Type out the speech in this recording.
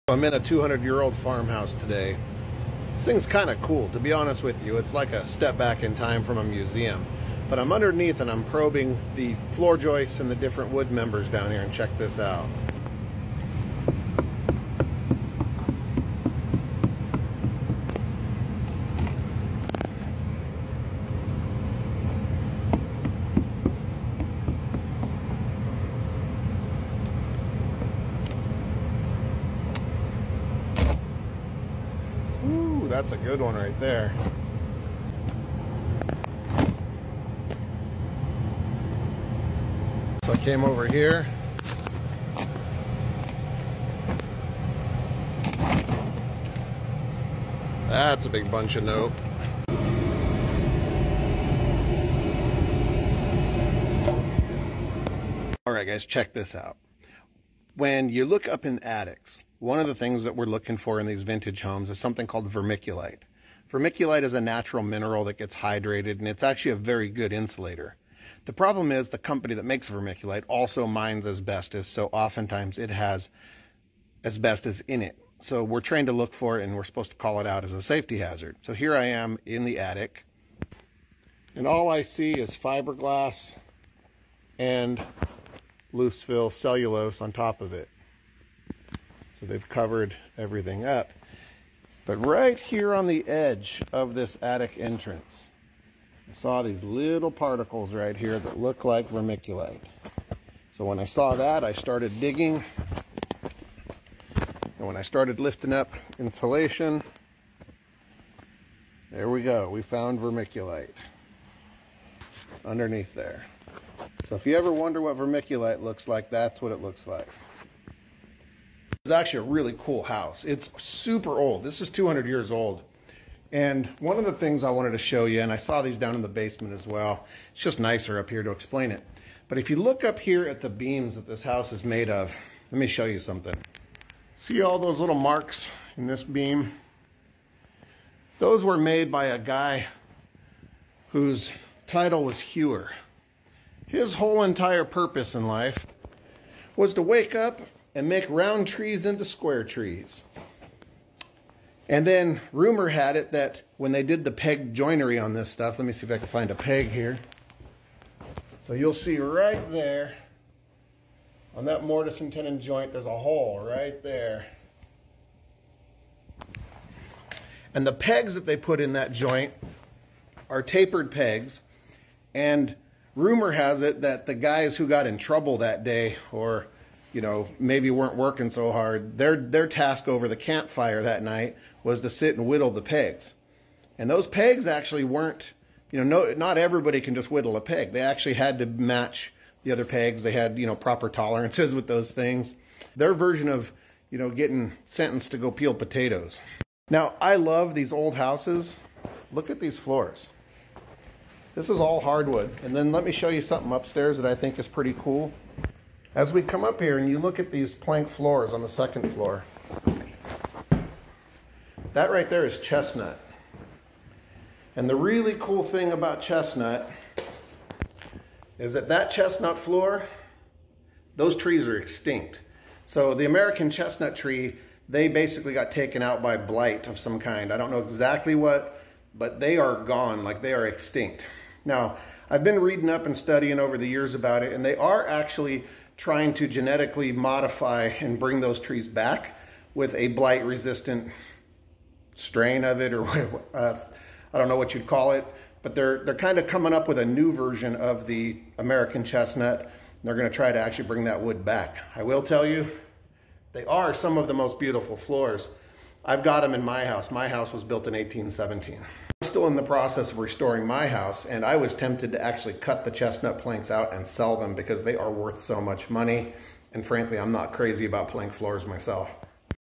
I'm in a 200-year-old farmhouse today. This thing's kind of cool, to be honest with you. It's like a step back in time from a museum. But I'm underneath and I'm probing the floor joists and the different wood members down here, and check this out. Ooh, that's a good one right there. So I came over here. That's a big bunch of note. All right, guys, check this out. When you look up in attics, one of the things that we're looking for in these vintage homes is something called vermiculite. Vermiculite is a natural mineral that gets hydrated, and it's actually a very good insulator. The problem is the company that makes vermiculite also mines asbestos, so oftentimes it has asbestos in it. So we're trained to look for it, and we're supposed to call it out as a safety hazard. So here I am in the attic, and all I see is fiberglass and loose fill cellulose on top of it. So they've covered everything up. But right here on the edge of this attic entrance, I saw these little particles right here that look like vermiculite. So when I saw that, I started digging. And when I started lifting up insulation, there we go. We found vermiculite underneath there. So if you ever wonder what vermiculite looks like, that's what it looks like. It's actually a really cool house. It's super old. This is 200 years old. And one of the things I wanted to show you, and I saw these down in the basement as well, it's just nicer up here to explain it. But if you look up here at the beams that this house is made of, let me show you something. See all those little marks in this beam? Those were made by a guy whose title was hewer. His whole entire purpose in life was to wake up and make round trees into square trees. And then rumor had it that when they did the peg joinery on this stuff, let me see if I can find a peg here. So you'll see right there on that mortise and tenon joint, there's a hole right there. And the pegs that they put in that joint are tapered pegs. And rumor has it that the guys who got in trouble that day, or maybe weren't working so hard, their task over the campfire that night was to sit and whittle the pegs. And those pegs actually weren't, not everybody can just whittle a peg. They actually had to match the other pegs. They had, proper tolerances with those things. Their version of, getting sentenced to go peel potatoes. Now, I love these old houses. Look at these floors. This is all hardwood. And then let me show you something upstairs that I think is pretty cool. As we come up here and you look at these plank floors on the second floor, that right there is chestnut. And the really cool thing about chestnut is that chestnut floor, those trees are extinct. So the American chestnut tree, they basically got taken out by blight of some kind. I don't know exactly what, but they are gone, like they are extinct. Now, I've been reading up and studying over the years about it, and they are actually trying to genetically modify and bring those trees back with a blight-resistant strain of it, or I don't know what you'd call it, but they're kind of coming up with a new version of the American chestnut. They're going to try to actually bring that wood back. I will tell you, they are some of the most beautiful floors. I've got them in my house. My house was built in 1817. I'm still in the process of restoring my house, and I was tempted to actually cut the chestnut planks out and sell them because they are worth so much money. And frankly, I'm not crazy about plank floors myself.